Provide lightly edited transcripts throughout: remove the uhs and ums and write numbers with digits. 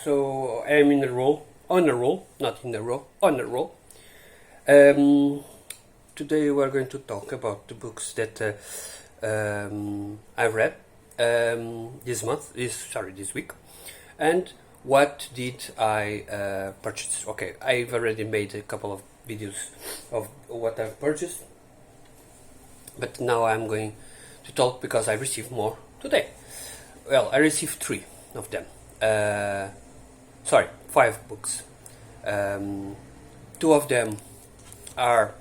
So I'm in a roll, on a roll, not in a row, on a roll. Today we're going to talk about the books that I read this week, and what did I purchase. Okay, I've already made a couple of videos of what I've purchased, but now I'm going to talk because I received more today. Well, I received 3 of them. 5 books. 2 of them are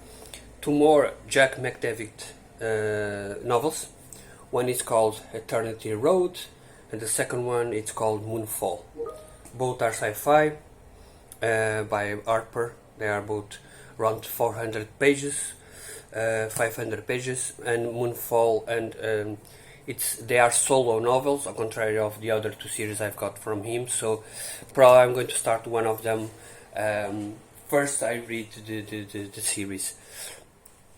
2 more Jack McDavid novels. One is called Eternity Road, and the second one is called Moonfall. Both are sci-fi by Harper. They are both around 400 pages, 500 pages, and Moonfall and they are solo novels, on contrary of the other 2 series I've got from him. So probably I'm going to start one of them. First I read the series.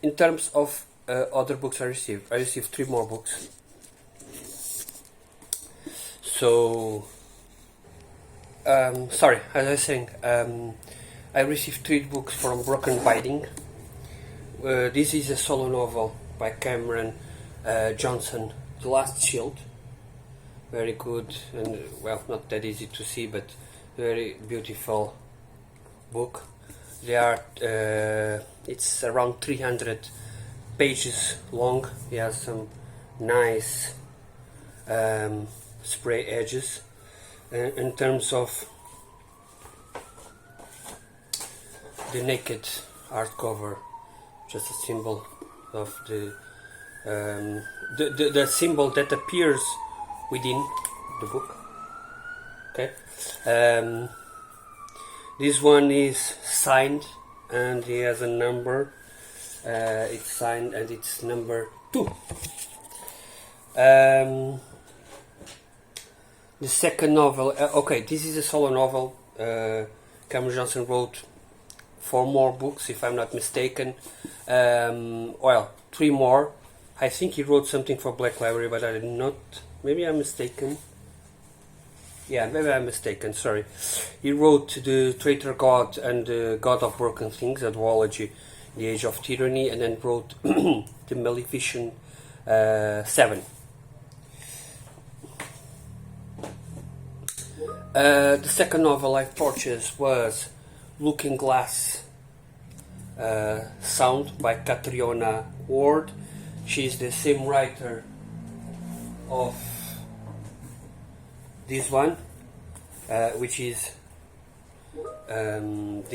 In terms of other books I received 3 more books. So as I was saying, I received 3 books from Broken Binding. This is a solo novel by Cameron Johnson, The Last Shield. Very good, and well, not that easy to see, but very beautiful book. It's around 300 pages long. It has some nice spray edges. In terms of the naked hardcover, just a symbol of the symbol that appears within the book. Okay. This one is signed and he has a number. It's signed and it's number 2. The second novel, this is a solo novel. Cameron Johnson wrote 4 more books, if I'm not mistaken. 3 more. I think he wrote something for Black Library, but I did not. Maybe I'm mistaken. Yeah, maybe I'm mistaken, sorry. He wrote The Traitor God and The God of Broken Things, a duology, The Age of Tyranny, and then wrote The Maleficent 7. The second novel I purchased was Looking Glass Sound by Catriona Ward. She's the same writer of this one, which is The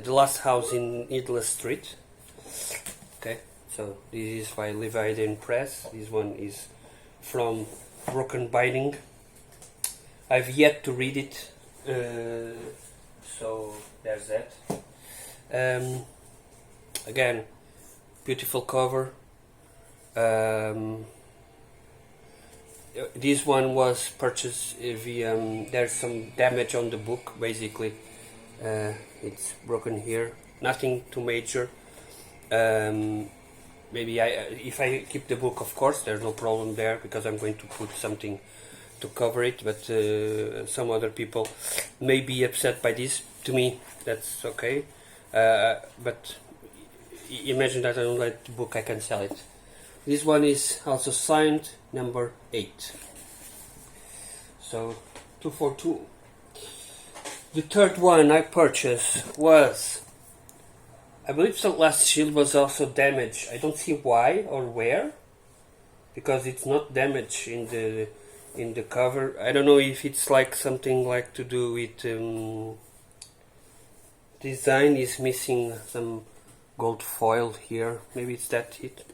Last House in Needless Street. Okay, so this is by Levi Dane Press. This one is from Broken Binding. I've yet to read it, so there's that. Again, beautiful cover. This one was purchased via. There's some damage on the book. Basically, it's broken here. Nothing too major. Maybe if I keep the book, of course, there's no problem there because I'm going to put something to cover it. But some other people may be upset by this. To me, that's okay. But imagine that I don't like the book, I can sell it. This one is also signed, number 8. So 2 for 2. The third one I purchased was, I believe the Last Shield was also damaged. I don't see why or where, because it's not damaged in the cover. I don't know if it's like something like to do with design is missing some gold foil here. Maybe it's that it.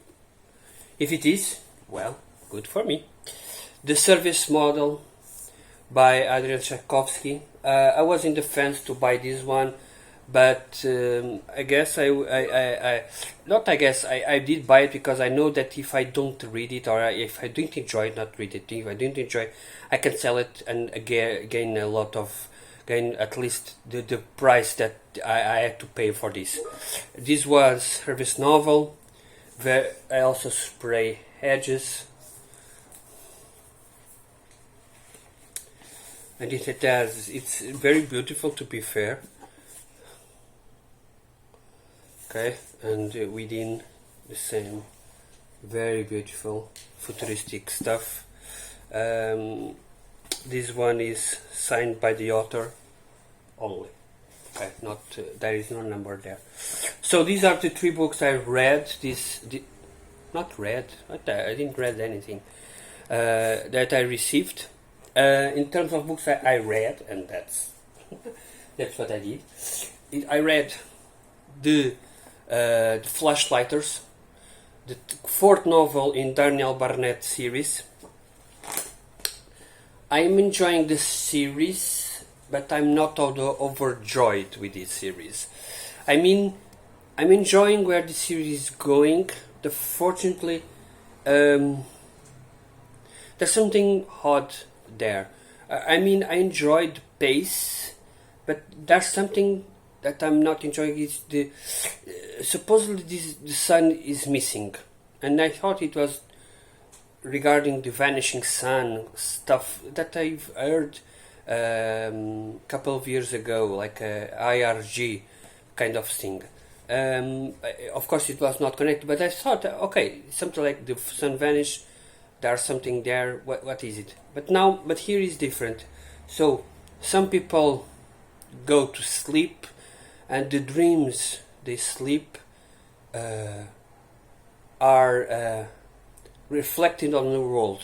If it is, well, good for me. The Service Model by Adrian Tchaikovsky. I was in the fence to buy this one, but I did buy it because I know that if I don't read it, or if I don't enjoy it, not read it, if I don't enjoy it, I can sell it and gain at least the price that I had to pay for this. This was Service Novel. I also spray edges. and it has, it's very beautiful, to be fair. Okay, and within the same, very beautiful futuristic stuff. This one is signed by the author only. Okay, not there is no number there. So these are the three books I read. Not read. I didn't read anything that I received. In terms of books I read, and that's that's what I did. I read the Flashlighters, the fourth novel in Daniel Barnett series. I'm enjoying this series, but I'm not overjoyed with this series. I mean, I'm enjoying where the series is going. Fortunately, there's something odd there. I mean, I enjoyed the pace, but there's something that I'm not enjoying. Is the supposedly the sun is missing, and I thought it was regarding the vanishing sun stuff that I've heard couple of years ago, like a IRG kind of thing. Of course, it was not connected, but I thought, okay, something like the sun vanished. There's something there. What is it? But here is different. So some people go to sleep, and the dreams they sleep are reflected on the world,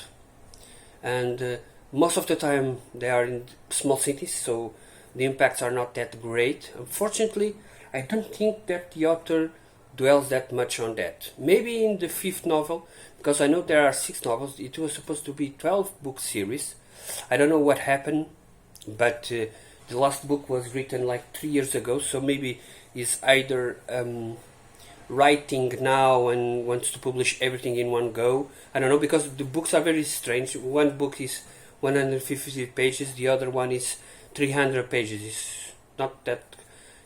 and most of the time they are in small cities, so the impacts are not that great. Unfortunately, I don't think that the author dwells that much on that. Maybe in the fifth novel, because I know there are 6 novels. It was supposed to be 12-book series. I don't know what happened, but the last book was written like 3 years ago, so maybe he's either writing now and wants to publish everything in one go. I don't know, because the books are very strange. One book is 150 pages, the other one is 300 pages. It's not that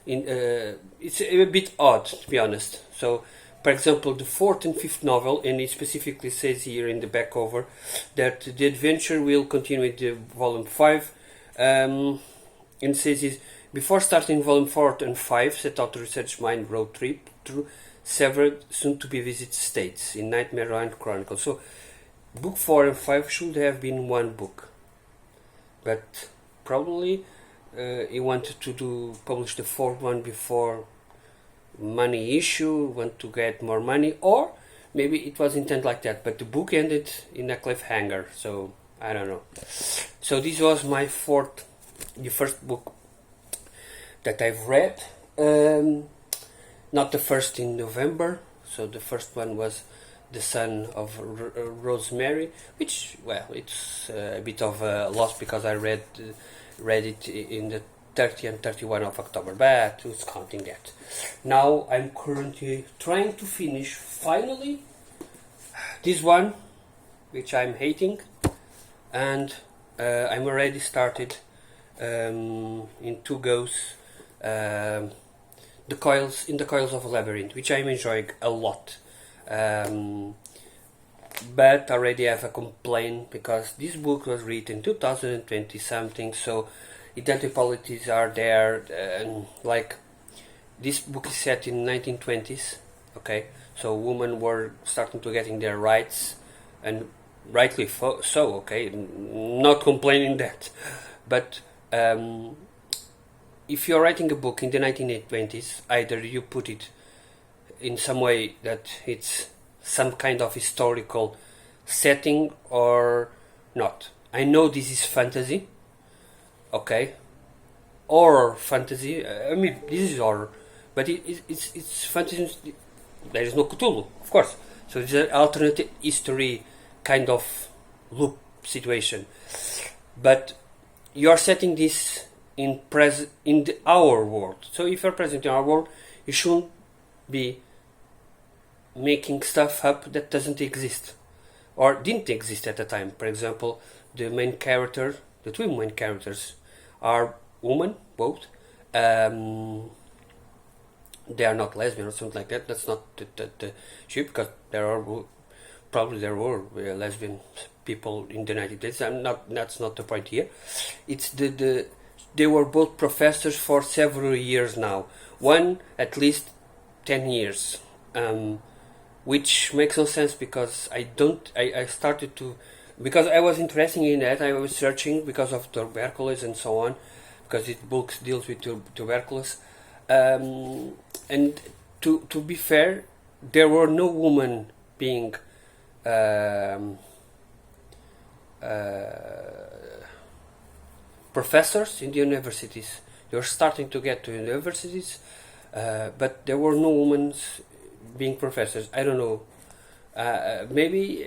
it's a bit odd, to be honest. So, for example, the 4th and 5th novel, and it specifically says here in the back cover that the adventure will continue with the volume 5, and it says is, before starting volume 4 and 5, set out the research mind road trip through several soon-to-be visited states in Nightmare and Chronicle. So, book 4 and 5 should have been one book, but probably he wanted to publish the 4th one before money issue, want to get more money, or maybe it was intent like that, but the book ended in a cliffhanger, so I don't know. So this was the first book that I've read. Not the first in November, so the first one was The Son of Rosemary, which, well, it's a bit of a loss because I read it in the 30 and 31 of October, but who's counting that? Now I'm currently trying to finish, finally, this one, which I'm hating, and I'm already started in 2 goes the coils of a labyrinth, which I'm enjoying a lot. But already have a complaint because this book was written in 2020 something, so identity politics are there, and like this book is set in 1920s. Okay, so women were starting to getting their rights, and rightly so. Okay, not complaining that, but if you're writing a book in the 1920s, either you put it in some way that it's some kind of historical setting or not. I know this is fantasy, okay, horror fantasy. I mean, this is horror, but it's fantasy. There is no Cthulhu, of course. So it's an alternate history kind of loop situation. But you're setting this in our world. So if you're present in our world, you shouldn't be making stuff up that doesn't exist or didn't exist at the time. For example, the two main characters are women, both. They are not lesbian or something like that. That's not the issue, because there are probably there were lesbian people in the United States. That's not the point here. It's they were both professors for several years now. One at least 10 years, which makes no sense because I started to, because I was interested in that. I was searching because of tuberculosis and so on, because it books deals with tuberculosis, and to be fair, there were no women being professors in the universities. They were starting to get to universities, but there were no women being professors. I don't know. Maybe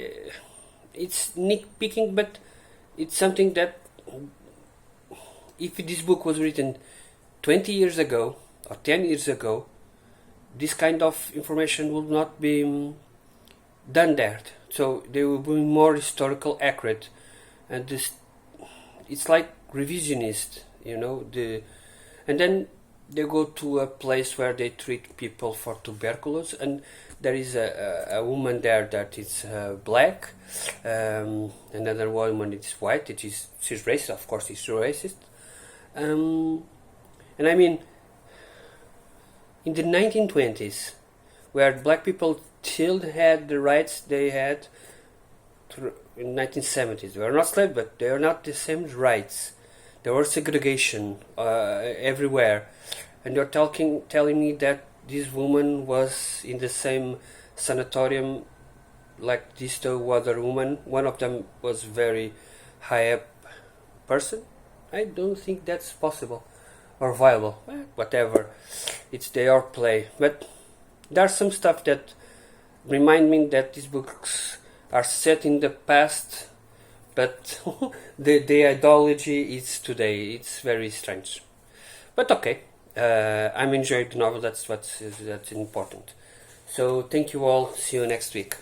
it's nitpicking, but it's something that if this book was written 20 years ago or 10 years ago, this kind of information would not be done there. So they will be more historical accurate, and this it's like revisionist, and then they go to a place where they treat people for tuberculosis, and there is a woman there that is black, another woman is white. She's racist, of course. She's racist, and I mean, in the 1920s, where black people still had the rights they had in 1970s. They were not slaves, but they are not the same rights. There was segregation everywhere, and you're telling me that this woman was in the same sanatorium like these two other women. One of them was very high up person. I don't think that's possible or viable. Whatever, it's their play. But there's some stuff that remind me that these books are set in the past, but the ideology is today. It's very strange, but okay. I'm enjoying the novel. That's important. So thank you all. See you next week.